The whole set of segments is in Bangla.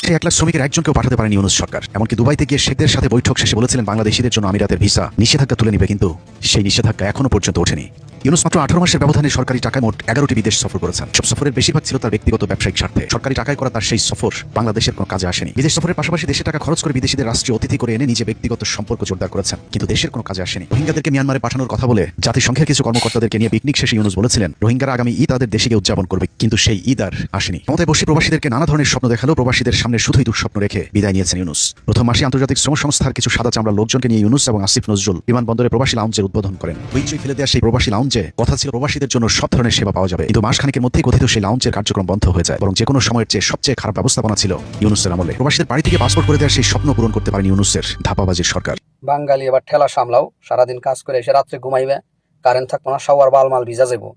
সেই 1 লাখ শ্রমিকের একজনকেও পাঠাতে পারেনি ইউনূস সরকার। এমনকি দুবাইতে গিয়ে শেখদের সাথে বৈঠক শেষে বলেছিলেন বাংলাদেশিদের জন্য আমিরাতের ভিসা নিষেধাজ্ঞা তুলে নিবে, কিন্তু সেই নিষেধাজ্ঞা এখনো পর্যন্ত ওঠেনি। ইউনূস মাত্র 18 মাসের ব্যবধানে সরকারি টাকায় মোট 11টি বিদেশ সফর করেছেন। সব সফরের বেশিরভাগ ছিল তার ব্যক্তিগত ব্যবসায়িক স্বার্থে। সরকারি টাকায় করা তার সেই সফর বাংলাদেশের কোনো কাজে আসেনি। বিদেশ সফরের পাশাপাশি দেশে টাকা খরচ করে বিদেশিদের রাষ্ট্রীয় অতিথি করে এনে নিজে ব্যক্তিগত সম্পর্ক জোরদার করেছেন, কিন্তু দেশের কোনো কাজে আসেনি। রোহিঙ্গাদেরকে মিয়ানমারে পাঠানোর কথা বলে জাতিসংঘের কিছু কর্মকর্তাদেরকে নিয়ে পিকনিক শেষে ইউনূস বলেছিলেন রোহিঙ্গারা আগামী ঈদ তাদের দেশে গিয়ে উদযাপন করবে, কিন্তু সেই ঈদ আর আসেনি। ক্ষমতায় বসে প্রবাসীদেরকে নানা ধরনের স্বপ্ন দেখালো, প্রবাসীদের সামনে শুধুই দুঃস্বপ্ন রেখে বিদায় নিয়েছেন ইউনূস। প্রথম মাসে আন্তর্জাতিক শ্রম সংস্থার কিছু সাদা চামড়া লোকজনকে নিয়ে ইউনূস এবং আসিফ নজরুল বিমানবন্দরে প্রবাসী লাউঞ্জের উদ্বোধন করেন। হইচই ফেলে দেওয়া সেই প্রবাসী লাউঞ্জে কথা ছিল প্রবাসীদের জন্য সব ধরনের সেবা পাওয়া যাবে, কিন্তু মাসখানেকের মধ্যেই কথিত সেই লাউঞ্জের কার্যক্রম বন্ধ হয়ে যায়। বরং যে কোনো সময়ের চেয়ে সবচেয়ে খারাপ ব্যবস্থাপনা ছিল ইউনূসের আমলে। প্রবাসীদের বাড়ি থেকে পাসপোর্ট করে দেওয়ার সেই স্বপ্ন পূরণ করতে পারেন ইউনূসের ধাপাবাজির সরকার। বাঙালি এবার ঠেলা সামলাও, সারাদিন কাজ করে এসে রাত্রে ঘুমাইবে, কারেন্ট থাকবো না, শাওয়ার বালমাল ভিজা যাবো।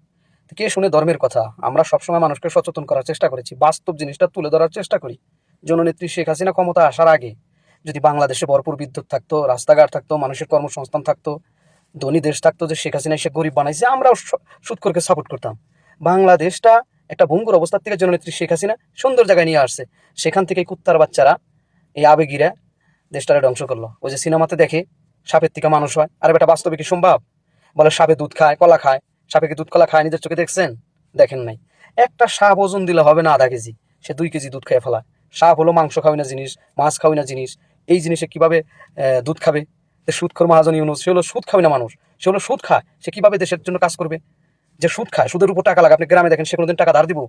কে শুনে ধর্মের কথা? আমরা সবসময় মানুষকে সচেতন করার চেষ্টা করেছি, বাস্তব জিনিসটা তুলে ধরার চেষ্টা করি। জননেত্রী শেখ হাসিনা ক্ষমতা আসার আগে যদি বাংলাদেশে ভরপুর বিদ্যুৎ থাকতো, রাস্তাঘাট থাকতো, মানুষের কর্মসংস্থান থাকতো, ধনী দেশ থাকতো, যে শেখ হাসিনা এসে গরিব বানাইছে, আমরাও সুদখোরকে সাপোর্ট করতাম। বাংলাদেশটা একটা ভঙ্গুর অবস্থার থেকে জননেত্রী শেখ হাসিনা সুন্দর জায়গায় নিয়ে আসছে। সেখান থেকে কুত্তার বাচ্চারা, এই আবেগীরা দেশটারে ধ্বংস করলো। ওই যে সিনেমাতে দেখে সাপের থেকে মানুষ হয়, আর এটা বাস্তবে কি সম্ভব? বলে সাপে দুধ খায়, কলা খায়। সাপে কি দুধ কলা খায়? নিজের চোখে দেখছেন? দেখেন নাই। একটা সাপ ওজন দিলে হবে না আধা কেজি, সে 2 কেজি দুধ খেয়ে ফেলায়। সাপ হলো মাংস খাওয়াই না জিনিস, মাছ খাওয়াই না জিনিস। এই জিনিসে কিভাবে দুধ খাবে? সুদখোর মহাজন ইউনূস, সে হলো সুদ খাওয়াই না মানুষ, সে হলো সুদ খায়। সে কিভাবে দেশের জন্য কাজ করবে? যে সুদ খায়, সুদের উপর টাকা লাগে। আপনি গ্রামে দেখেন, সে কোনোদিন টাকা ধার দিব?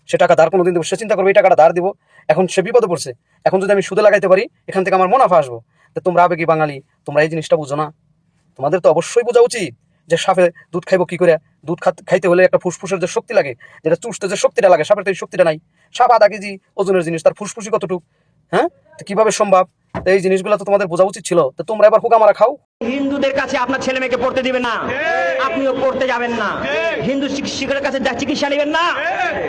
সে টাকা ধার কোনোদিন দেবো? সে চিন্তা করবে এই টাকাটা ধার দিব, এখন সে বিপদে পড়ছে, এখন যদি আমি সুদে লাগাইতে পারি এখান থেকে আমার মুনাফা আসবো। তো তোমরা আবেগী বাঙালি, তোমরা এই জিনিসটা বুঝো না। তোমাদের তো অবশ্যই বোঝা উচিত যে সাপে দুধ খাইবো কি করে। দুধ খাইতে হলে একটা ফুসফুসের যে শক্তি লাগে, যেটা চুষতে যে শক্তিটা লাগে, সাপের তো এই শক্তিটা নাই। সাপ আধা কেজি ওজনের জিনিস, তার ফুসফুসি কতটুক? হ্যাঁ, তো কিভাবে সম্ভব? তো এই জিনিসগুলো তো তোমাদের বোঝা উচিত ছিল। তো তোমরা এবার হুকা মারা খাও। হিন্দুদের কাছে আপনার ছেলে মেয়েকে পড়তে দিবেন না, আপনিও পড়তে যাবেন না। হিন্দু শিক্ষকের কাছে চিকিৎসা নেবেন না,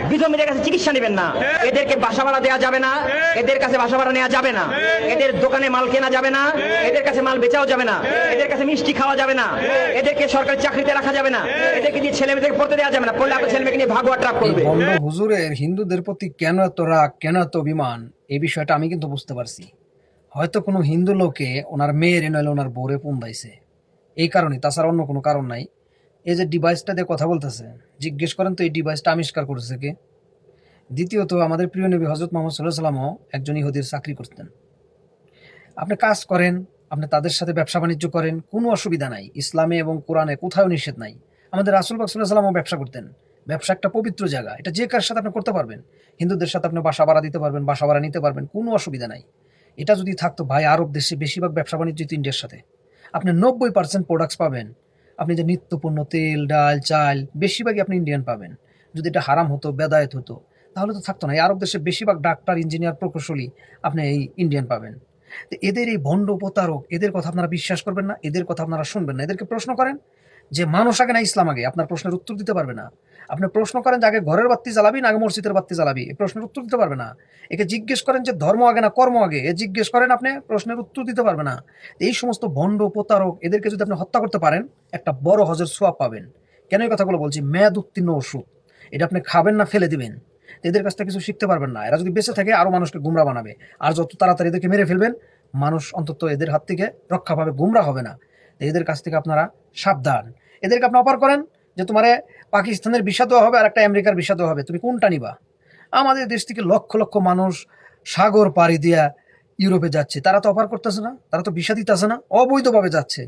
বিধবীদের কাছে চিকিৎসা নেবেন না। এদেরকে বাসা ভাড়া দেওয়া যাবে না, এদের কাছে বাসা ভাড়া নেওয়া যাবে না, এদের দোকানে মাল কেনা যাবে না, এদের কাছে মাল বেচাও যাবে না, এদের কাছে মিষ্টি খাওয়া যাবে না, এদেরকে সরকারি চাকরিতে রাখা যাবে না, এদেরকে দিয়ে ছেলে মেয়েদেরকে পড়তে দেওয়া যাবে না। পড়লে আপনার ছেলে মেয়েকে নিয়ে ভাগোয়া ট্রাক করবে। বন্ড হুজুরের হিন্দুদের প্রতি কেন এত রাগ, কেন এত অভিমান, এই বিষয়টা আমি কিন্তু বুঝতে পারছি। হয়তো কোনো হিন্দু লোকে ওনার মেয়ের নইলে ওনার বউরে পুন্দাইছে, এই কারণে, তাছাড়া অন্য কোনো কারণ নাই। এই যে ডিভাইসটা দিয়ে কথা বলতেছে, জিজ্ঞেস করেন তো এই ডিভাইসটা আবিষ্কার করেছে কে? দ্বিতীয়ত, আমাদের প্রিয় নবী হজরত মোহাম্মদ সাল্লাল্লাহু আলাইহি ওয়াসাল্লামও একজন ইহুদির চাকরি করতেন। আপনি কাজ করেন, আপনি তাদের সাথে ব্যবসা বাণিজ্য করেন, কোনো অসুবিধা নাই। ইসলামে এবং কোরআনে কোথাও নিষেধ নাই। আমাদের রাসূল পাক সাল্লাল্লাহু আলাইহি ওয়াসাল্লামও ব্যবসা করতেন। ব্যবসা একটা পবিত্র জায়গা, এটা যে কার সাথে আপনি করতে পারবেন। হিন্দুদের সাথে আপনি বাসা ভাড়া দিতে পারবেন, বাসা ভাড়া নিতে পারবেন, কোনো অসুবিধা নাই। এটা যদি থাকতো ভাই, আরব দেশে বেশিরভাগ ব্যবসা বাণিজ্য তো ইন্ডিয়ার সাথে। আপনি 90% প্রোডাক্টস পাবেন, আপনি যে নিত্যপণ্য তেল ডাল চাল বেশিরভাগই আপনি ইন্ডিয়ান পাবেন। যদি এটা হারাম হতো, বেদায়েত হতো, তাহলে তো থাকতো না। এই আরব দেশে বেশিরভাগ ডাক্তার, ইঞ্জিনিয়ার, প্রকৌশলী আপনি এই ইন্ডিয়ান পাবেন। তো এদের এই ভণ্ড প্রতারক, এদের কথা আপনারা বিশ্বাস করবেন না, এদের কথা আপনারা শুনবেন না। এদেরকে প্রশ্ন করেন যে মানুষ আগে না ইসলাম আগে, আপনার প্রশ্নের উত্তর দিতে পারবে না। আপনি প্রশ্ন করেন যে আগে ঘরের বাতি জ্বালাবি না আগে মসজিদের বাতি জ্বালাবি, এই প্রশ্নের উত্তর দিতে পারবে না। একে জিজ্ঞেস করেন যে ধর্ম আগে না কর্ম আগে, এ জিজ্ঞেস করেন, আপনি প্রশ্নের উত্তর দিতে পারবে না। এই সমস্ত ভণ্ড প্রতারক, এদেরকে যদি আপনি হত্যা করতে পারেন, একটা বড় হজের সোয়াব পাবেন। কেন এই কথাগুলো বলছি? মেয়াদ উত্তীর্ণ ওষুধ, এটা আপনি খাবেন না ফেলে দিবেন। এদের কাছ থেকে কিছু শিখতে পারবেন না। এরা যদি বেঁচে থাকে আরো মানুষকে গুমরা বানাবে, আর যত তাড়াতাড়ি এদেরকে মেরে ফেলবেন, মানুষ অন্তত এদের হাত থেকে রক্ষা পাবে, গুমরা হবে না। এদের কাছ থেকে আপনারা সাবধান। এদেরকে আপনি অফার করেন যে তোমারে পাকিস্তানের ভিসা দেওয়া হবে আর একটা আমেরিকার ভিসা দেওয়া হবে, তুমি কোনটা নিবা? আমাদের দেশ থেকে লক্ষ লক্ষ মানুষ সাগর পাড়ি দিয়া ইউরোপে যাচ্ছে, তারা তো অফার করতেছে না, তারা তো ভিসা দিতেছে না, অবৈধভাবে যাচ্ছে।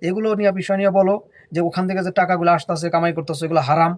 এগুলো নিয়ে বিষয় নিয়ে বলো যে ওখান থেকে যে টাকাগুলো আসতেছে, কামাই করতেছে, এগুলো হারাম।